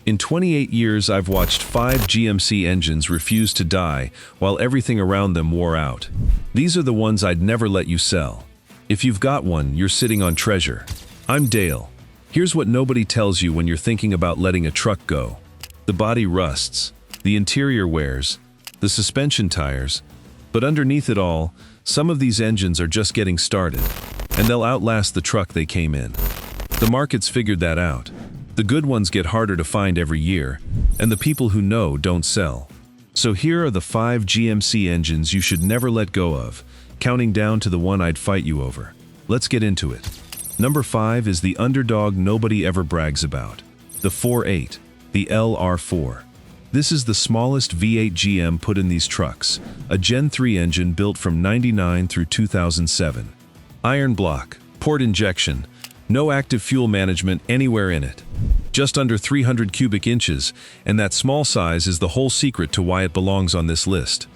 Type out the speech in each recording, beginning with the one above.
In 28 years, I've watched 5 GMC engines refuse to die while everything around them wore out. These are the ones I'd never let you sell. If you've got one, you're sitting on treasure. I'm Dale. Here's what nobody tells you when you're thinking about letting a truck go. The body rusts, the interior wears, the suspension tires, but underneath it all, some of these engines are just getting started, and they'll outlast the truck they came in. The market's figured that out. The good ones get harder to find every year, and the people who know don't sell. So here are the 5 GMC engines you should never let go of, counting down to the one I'd fight you over. Let's get into it. Number 5 is the underdog nobody ever brags about. The 4.8, the LR4. This is the smallest V8 GM put in these trucks, a Gen 3 engine built from '99 through 2007. Iron block, port injection, no active fuel management anywhere in it. Just under 300 cubic inches, and that small size is the whole secret to why it belongs on this list.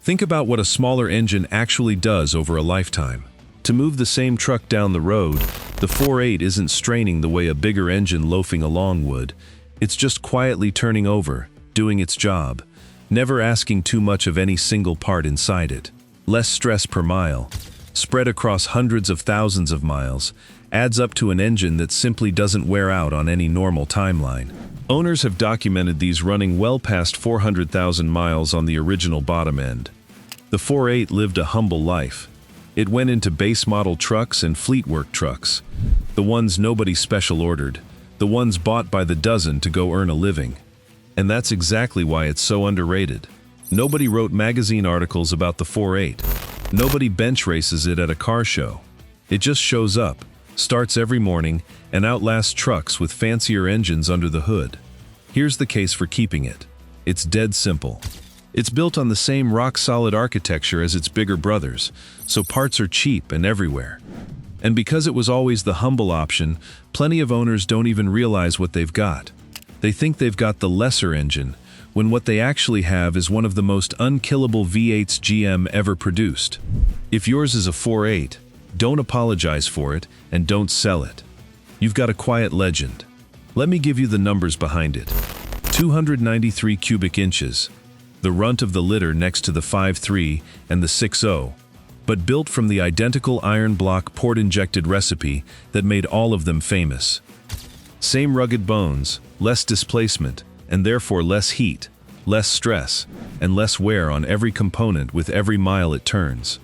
Think about what a smaller engine actually does over a lifetime. To move the same truck down the road, the 4.8 isn't straining the way a bigger engine loafing along would. It's just quietly turning over, doing its job, never asking too much of any single part inside it. Less stress per mile, spread across hundreds of thousands of miles, adds up to an engine that simply doesn't wear out on any normal timeline. Owners have documented these running well past 400,000 miles on the original bottom end. The 4.8 lived a humble life. It went into base model trucks and fleet work trucks, the ones nobody special ordered, the ones bought by the dozen to go earn a living. And that's exactly why it's so underrated. Nobody wrote magazine articles about the 4.8. Nobody bench races it at a car show. It just shows up, starts every morning, and outlasts trucks with fancier engines under the hood. Here's the case for keeping it. It's dead simple. It's built on the same rock-solid architecture as its bigger brothers, so parts are cheap and everywhere. And because it was always the humble option, plenty of owners don't even realize what they've got. They think they've got the lesser engine, when what they actually have is one of the most unkillable V8s GM ever produced. If yours is a 4.8, don't apologize for it, and don't sell it. You've got a quiet legend. Let me give you the numbers behind it. 293 cubic inches, the runt of the litter next to the 5.3 and the 6.0, but built from the identical iron block port-injected recipe that made all of them famous. Same rugged bones, less displacement, and therefore less heat, less stress, and less wear on every component with every mile it turns.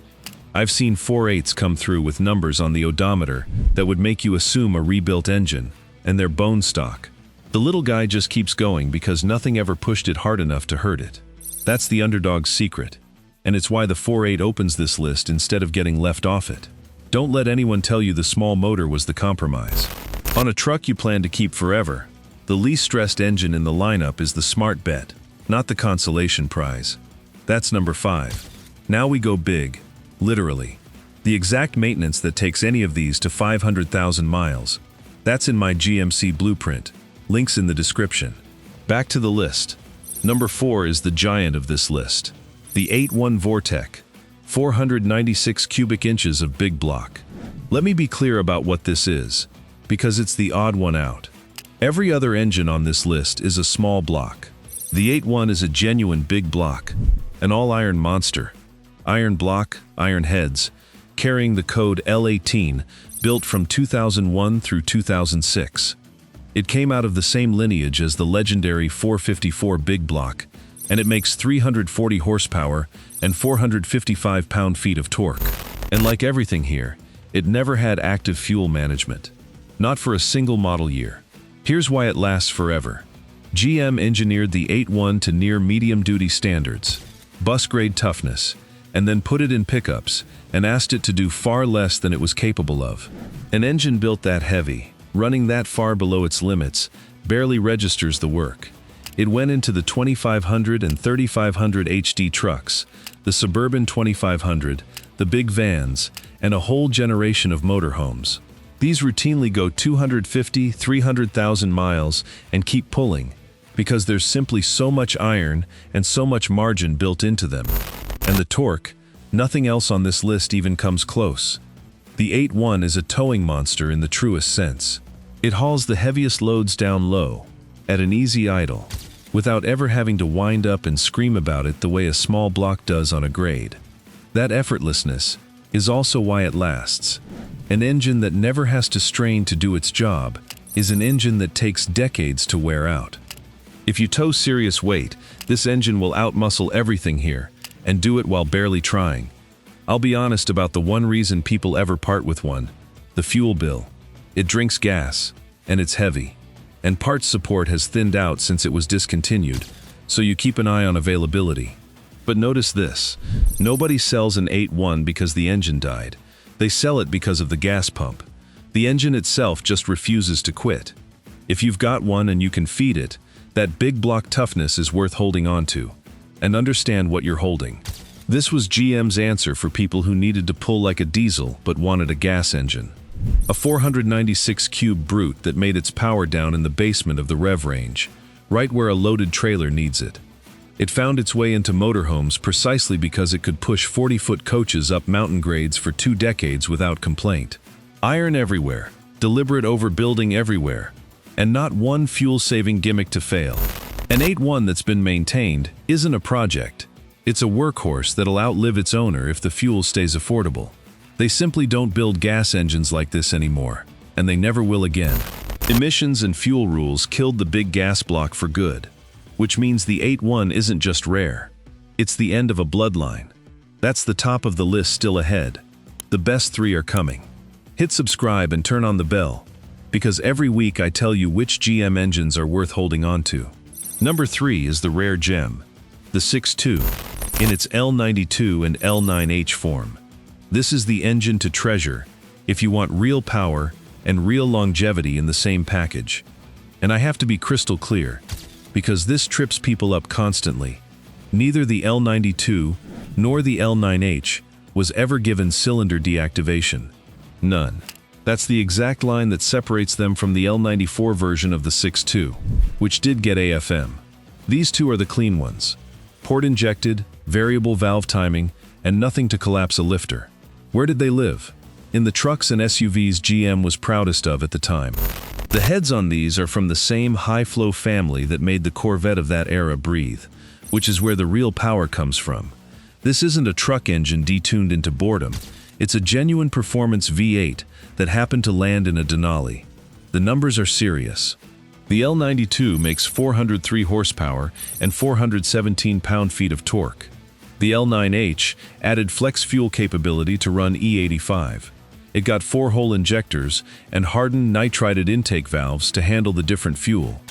I've seen 4.8s come through with numbers on the odometer that would make you assume a rebuilt engine, and they're bone stock. The little guy just keeps going because nothing ever pushed it hard enough to hurt it. That's the underdog's secret, and it's why the 4.8 opens this list instead of getting left off it. Don't let anyone tell you the small motor was the compromise. On a truck you plan to keep forever, the least stressed engine in the lineup is the smart bet, not the consolation prize. That's number 5. Now we go big. Literally. The exact maintenance that takes any of these to 500,000 miles. That's in my GMC blueprint. Links in the description. Back to the list. Number 4 is the giant of this list. The 8.1 Vortec. 496 cubic inches of big block. Let me be clear about what this is, because it's the odd one out. Every other engine on this list is a small block. The 8.1 is a genuine big block. An all-iron monster. Iron block, iron heads, carrying the code L18, built from 2001 through 2006. It came out of the same lineage as the legendary 454 big block, and it makes 340 horsepower and 455 pound-feet of torque. And like everything here, it never had active fuel management. Not for a single model year. Here's why it lasts forever. GM engineered the 8.1 to near medium-duty standards, bus-grade toughness, and then put it in pickups and asked it to do far less than it was capable of. An engine built that heavy, running that far below its limits, barely registers the work. It went into the 2500 and 3500 HD trucks, the Suburban 2500, the big vans, and a whole generation of motorhomes. These routinely go 250, 300,000 miles and keep pulling, because there's simply so much iron and so much margin built into them. And the torque, nothing else on this list even comes close. The 8.1 is a towing monster in the truest sense. It hauls the heaviest loads down low, at an easy idle, without ever having to wind up and scream about it the way a small block does on a grade. That effortlessness is also why it lasts. An engine that never has to strain to do its job is an engine that takes decades to wear out. If you tow serious weight, this engine will outmuscle everything here, and do it while barely trying. I'll be honest about the one reason people ever part with one: the fuel bill. It drinks gas, and it's heavy. And parts support has thinned out since it was discontinued, so you keep an eye on availability. But notice this: nobody sells an 8.1 because the engine died. They sell it because of the gas pump. The engine itself just refuses to quit. If you've got one and you can feed it, that big block toughness is worth holding on to. And understand what you're holding. This was GM's answer for people who needed to pull like a diesel but wanted a gas engine. A 496 cube brute that made its power down in the basement of the rev range, right where a loaded trailer needs it. It found its way into motorhomes precisely because it could push 40-foot coaches up mountain grades for 2 decades without complaint. Iron everywhere, deliberate overbuilding everywhere, and not one fuel-saving gimmick to fail. An 8.1 that's been maintained isn't a project. It's a workhorse that'll outlive its owner if the fuel stays affordable. They simply don't build gas engines like this anymore, and they never will again. Emissions and fuel rules killed the big gas block for good, which means the 8.1 isn't just rare. It's the end of a bloodline. That's the top of the list still ahead. The best 3 are coming. Hit subscribe and turn on the bell, because every week I tell you which GM engines are worth holding on to. Number 3 is the rare gem, the 6.2, in its L92 and L9H form. This is the engine to treasure if you want real power and real longevity in the same package. And I have to be crystal clear, because this trips people up constantly. Neither the L92 nor the L9H was ever given cylinder deactivation. None. That's the exact line that separates them from the L94 version of the 6.2, which did get AFM. These two are the clean ones. Port injected, variable valve timing, and nothing to collapse a lifter. Where did they live? In the trucks and SUVs GM was proudest of at the time. The heads on these are from the same high-flow family that made the Corvette of that era breathe, which is where the real power comes from. This isn't a truck engine detuned into boredom. It's a genuine performance V8 that happened to land in a Denali. The numbers are serious. The L92 makes 403 horsepower and 417 pound-feet of torque. The L9H added flex fuel capability to run E85. It got 4-hole injectors and hardened nitrided intake valves to handle the different fuel.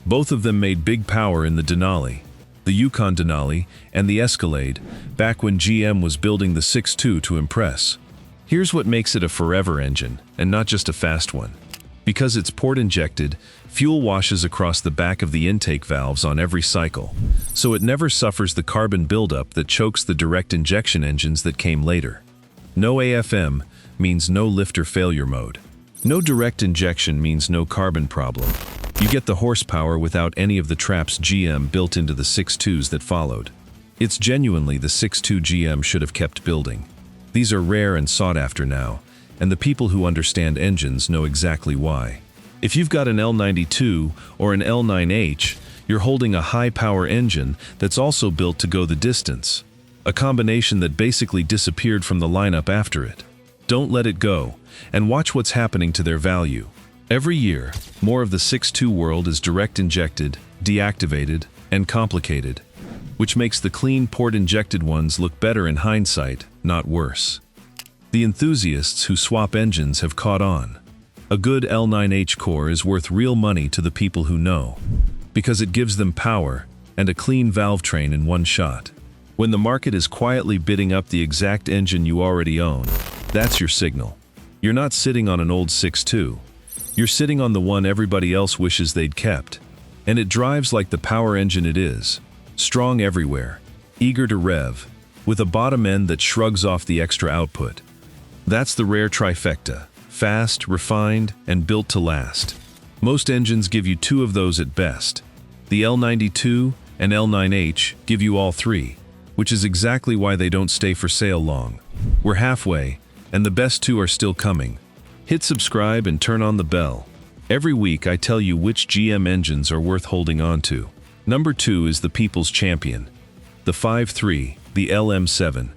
Both of them made big power in the Denali, the Yukon Denali, and the Escalade, back when GM was building the 6.2 to impress. Here's what makes it a forever engine, and not just a fast one. Because it's port-injected, fuel washes across the back of the intake valves on every cycle, so it never suffers the carbon buildup that chokes the direct injection engines that came later. No AFM means no lifter failure mode. No direct injection means no carbon problem. You get the horsepower without any of the traps GM built into the 6.2s that followed. It's genuinely the 6.2 GM should have kept building. These are rare and sought after now, and the people who understand engines know exactly why. If you've got an L92 or an L9H, you're holding a high-power engine that's also built to go the distance. A combination that basically disappeared from the lineup after it. Don't let it go, and watch what's happening to their value. Every year, more of the 6.2 world is direct injected, deactivated, and complicated, which makes the clean port-injected ones look better in hindsight, not worse. The enthusiasts who swap engines have caught on. A good L9H core is worth real money to the people who know, because it gives them power and a clean valve train in one shot. When the market is quietly bidding up the exact engine you already own, that's your signal. You're not sitting on an old 6.2. You're sitting on the one everybody else wishes they'd kept. And it drives like the power engine it is. Strong everywhere, eager to rev, with a bottom end that shrugs off the extra output. That's the rare trifecta. Fast, refined, and built to last. Most engines give you 2 of those at best. The L92 and L9H give you all 3, which is exactly why they don't stay for sale long. We're halfway, and the best 2 are still coming. Hit subscribe and turn on the bell. Every week I tell you which GM engines are worth holding on to. Number 2 is the people's champion, the 5.3, the LM7.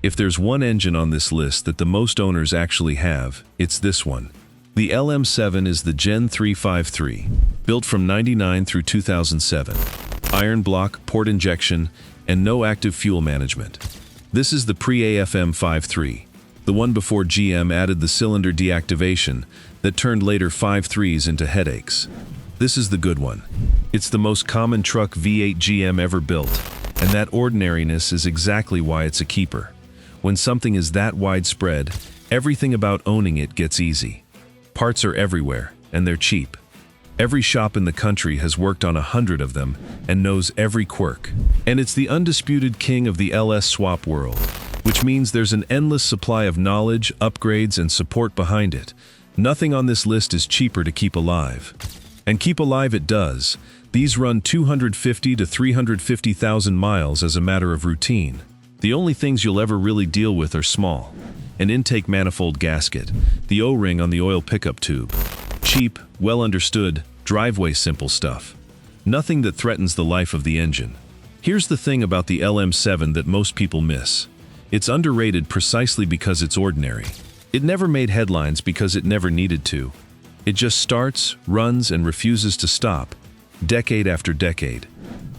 If there's one engine on this list that the most owners actually have, it's this one. The LM7 is the Gen 3 5.3, built from '99 through 2007. Iron block, port injection, and no active fuel management. This is the pre-AFM 5.3, the one before GM added the cylinder deactivation that turned later 5.3s into headaches. This is the good one. It's the most common truck V8 GM ever built, and that ordinariness is exactly why it's a keeper. When something is that widespread, everything about owning it gets easy. Parts are everywhere, and they're cheap. Every shop in the country has worked on 100 of them and knows every quirk. And it's the undisputed king of the LS swap world, which means there's an endless supply of knowledge, upgrades, and support behind it. Nothing on this list is cheaper to keep alive. And keep alive it does. These run 250 to 350,000 miles as a matter of routine. The only things you'll ever really deal with are small. An intake manifold gasket, the O-ring on the oil pickup tube. Cheap, well understood, driveway simple stuff. Nothing that threatens the life of the engine. Here's the thing about the LM7 that most people miss. It's underrated precisely because it's ordinary. It never made headlines because it never needed to. It just starts, runs, and refuses to stop, decade after decade.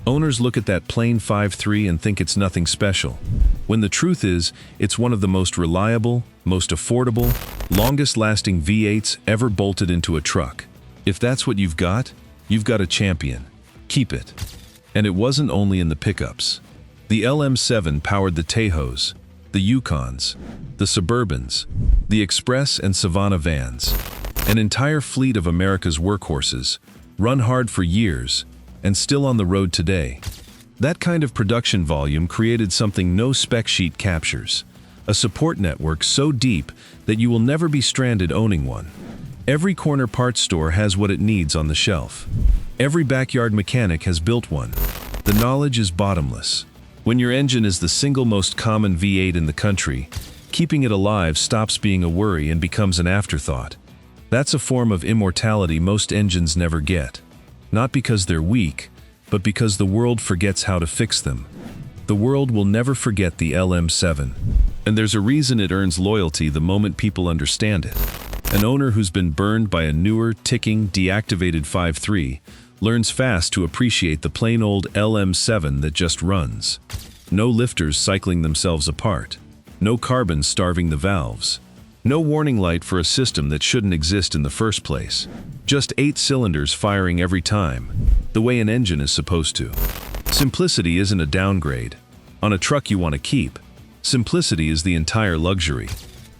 Owners look at that plain 5.3 and think it's nothing special, when the truth is, it's one of the most reliable, most affordable, longest-lasting V8s ever bolted into a truck. If that's what you've got a champion. Keep it. And it wasn't only in the pickups. The LM7 powered the Tahoes, the Yukons, the Suburbans, the Express and Savannah vans. An entire fleet of America's workhorses, run hard for years, and still on the road today. That kind of production volume created something no spec sheet captures. A support network so deep that you will never be stranded owning one. Every corner parts store has what it needs on the shelf. Every backyard mechanic has built one. The knowledge is bottomless. When your engine is the single most common V8 in the country, keeping it alive stops being a worry and becomes an afterthought. That's a form of immortality most engines never get. Not because they're weak, but because the world forgets how to fix them. The world will never forget the LM7. And there's a reason it earns loyalty the moment people understand it. An owner who's been burned by a newer, ticking, deactivated 5.3 learns fast to appreciate the plain old LM7 that just runs. No lifters cycling themselves apart. No carbon starving the valves. No warning light for a system that shouldn't exist in the first place. Just 8 cylinders firing every time, the way an engine is supposed to. Simplicity isn't a downgrade. On a truck you want to keep, simplicity is the entire luxury.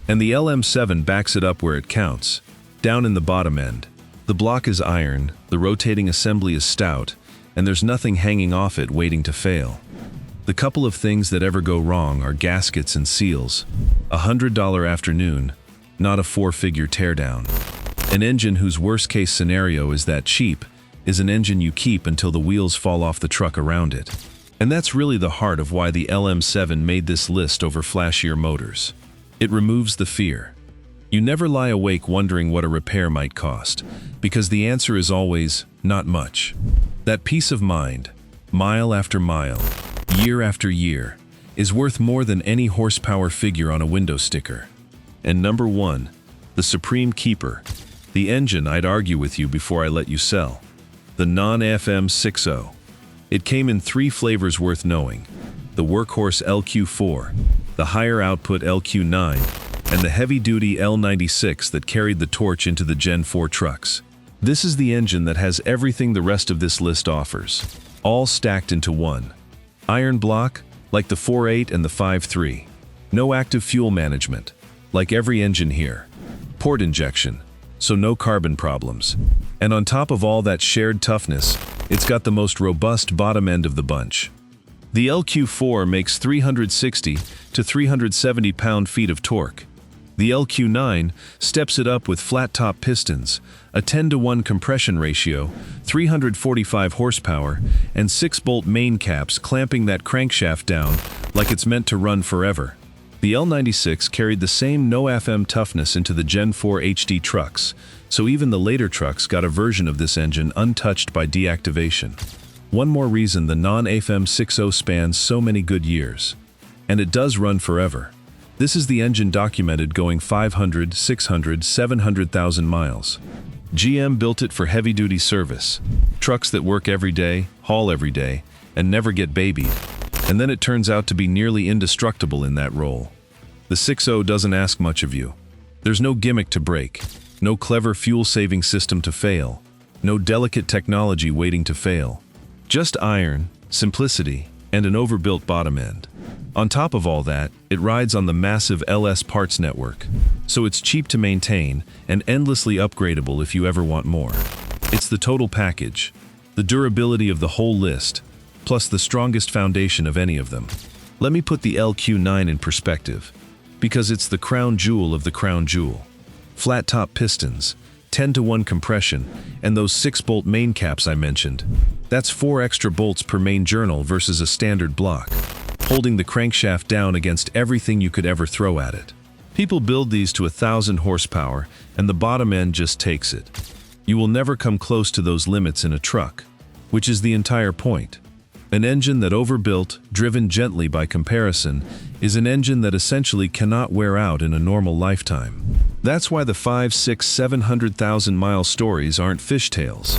And the LM7 backs it up where it counts, down in the bottom end. The block is iron, the rotating assembly is stout, and there's nothing hanging off it waiting to fail. The couple of things that ever go wrong are gaskets and seals. A $100 afternoon, not a 4-figure teardown. An engine whose worst-case scenario is that cheap is an engine you keep until the wheels fall off the truck around it. And that's really the heart of why the LM7 made this list over flashier motors. It removes the fear. You never lie awake wondering what a repair might cost, because the answer is always, not much. That peace of mind, mile after mile, year after year, is worth more than any horsepower figure on a window sticker. And number 1, the supreme keeper, the engine I'd argue with you before I let you sell, the non-FM 6.0. It came in 3 flavors worth knowing: the workhorse LQ4, the higher output LQ9, and the heavy-duty L96 that carried the torch into the Gen 4 trucks. This is the engine that has everything the rest of this list offers, all stacked into one. Iron block, like the 4.8 and the 5.3. No active fuel management, like every engine here. Port injection, so no carbon problems. And on top of all that shared toughness, it's got the most robust bottom end of the bunch. The LQ4 makes 360 to 370 pound-feet of torque. The LQ9 steps it up with flat-top pistons, a 10-to-1 compression ratio, 345 horsepower, and 6-bolt main caps clamping that crankshaft down like it's meant to run forever. The L96 carried the same no-FM toughness into the Gen 4 HD trucks, So even the later trucks got a version of this engine untouched by deactivation. One more reason the non-AFM 60 spans so many good years. And it does run forever. This is the engine documented going 500, 600, 700,000 miles. GM built it for heavy-duty service. Trucks that work every day, haul every day, and never get babied. And then it turns out to be nearly indestructible in that role. The 60 doesn't ask much of you. There's no gimmick to break, no clever fuel-saving system to fail, no delicate technology waiting to fail. Just iron, simplicity, and an overbuilt bottom end. On top of all that, it rides on the massive LS parts network, so it's cheap to maintain and endlessly upgradable if you ever want more. It's the total package, the durability of the whole list, plus the strongest foundation of any of them. Let me put the LQ9 in perspective, because it's the crown jewel of the crown jewel. Flat top pistons, 10-to-1 compression, and those 6-bolt main caps I mentioned. That's 4 extra bolts per main journal versus a standard block, holding the crankshaft down against everything you could ever throw at it. People build these to 1,000 horsepower, and the bottom end just takes it. You will never come close to those limits in a truck, which is the entire point. An engine that overbuilt, driven gently by comparison, is an engine that essentially cannot wear out in a normal lifetime. That's why the 5, 6, 700,000 mile stories aren't fishtales.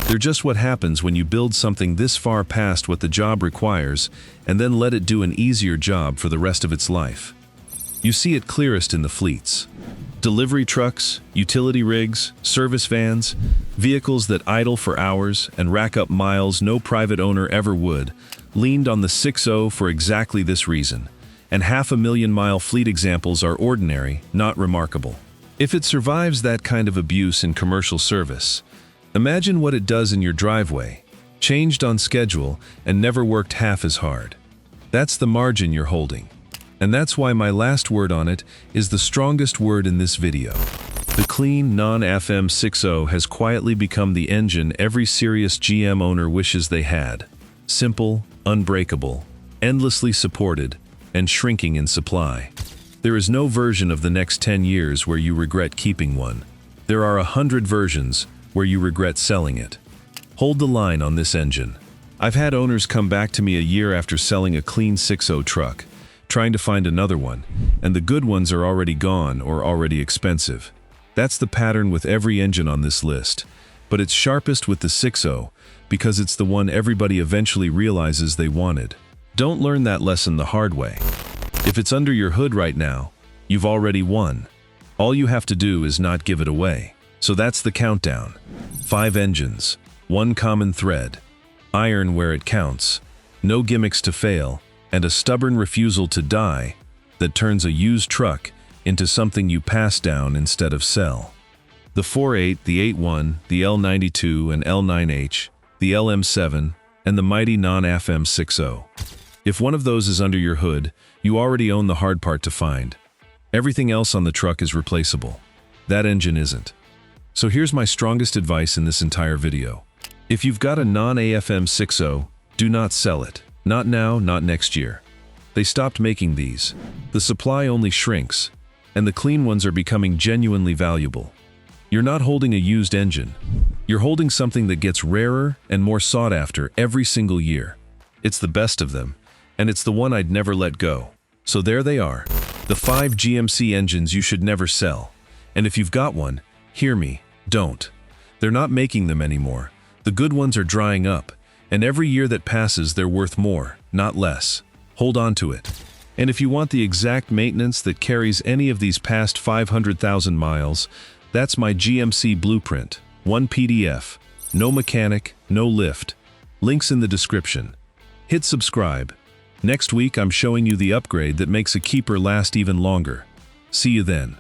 They're just what happens when you build something this far past what the job requires and then let it do an easier job for the rest of its life. You see it clearest in the fleets. Delivery trucks, utility rigs, service vans, vehicles that idle for hours and rack up miles no private owner ever would, leaned on the 60 for exactly this reason, and 500,000-mile fleet examples are ordinary, not remarkable. If it survives that kind of abuse in commercial service, imagine what it does in your driveway, changed on schedule and never worked half as hard. That's the margin you're holding. And that's why my last word on it is the strongest word in this video. The clean, non-AFM 60 has quietly become the engine every serious GM owner wishes they had. Simple, unbreakable, endlessly supported, and shrinking in supply. There is no version of the next 10 years where you regret keeping one. There are 100 versions where you regret selling it. Hold the line on this engine. I've had owners come back to me a year after selling a clean 60 truck, trying to find another one, and the good ones are already gone or already expensive. That's the pattern with every engine on this list, but it's sharpest with the 60 because it's the one everybody eventually realizes they wanted. Don't learn that lesson the hard way. If it's under your hood right now, you've already won. All you have to do is not give it away. So that's the countdown. 5 engines, 1 common thread, iron where it counts, no gimmicks to fail, and a stubborn refusal to die that turns a used truck into something you pass down instead of sell. The 4.8, the 8.1, the L92 and L9H, the LM7, and the mighty non-AFM 60. If one of those is under your hood, you already own the hard part to find. Everything else on the truck is replaceable. That engine isn't. So here's my strongest advice in this entire video. If you've got a non-AFM 60, do not sell it. Not now, not next year. They stopped making these. The supply only shrinks, and the clean ones are becoming genuinely valuable. You're not holding a used engine. You're holding something that gets rarer and more sought after every single year. It's the best of them, and it's the one I'd never let go. So there they are, the 5 GMC engines you should never sell. And if you've got one, hear me, don't. They're not making them anymore. The good ones are drying up. And every year that passes, they're worth more, not less. Hold on to it. And if you want the exact maintenance that carries any of these past 500,000 miles, that's my GMC blueprint. 1 PDF. No mechanic, no lift. Links in the description. Hit subscribe. Next week, I'm showing you the upgrade that makes a keeper last even longer. See you then.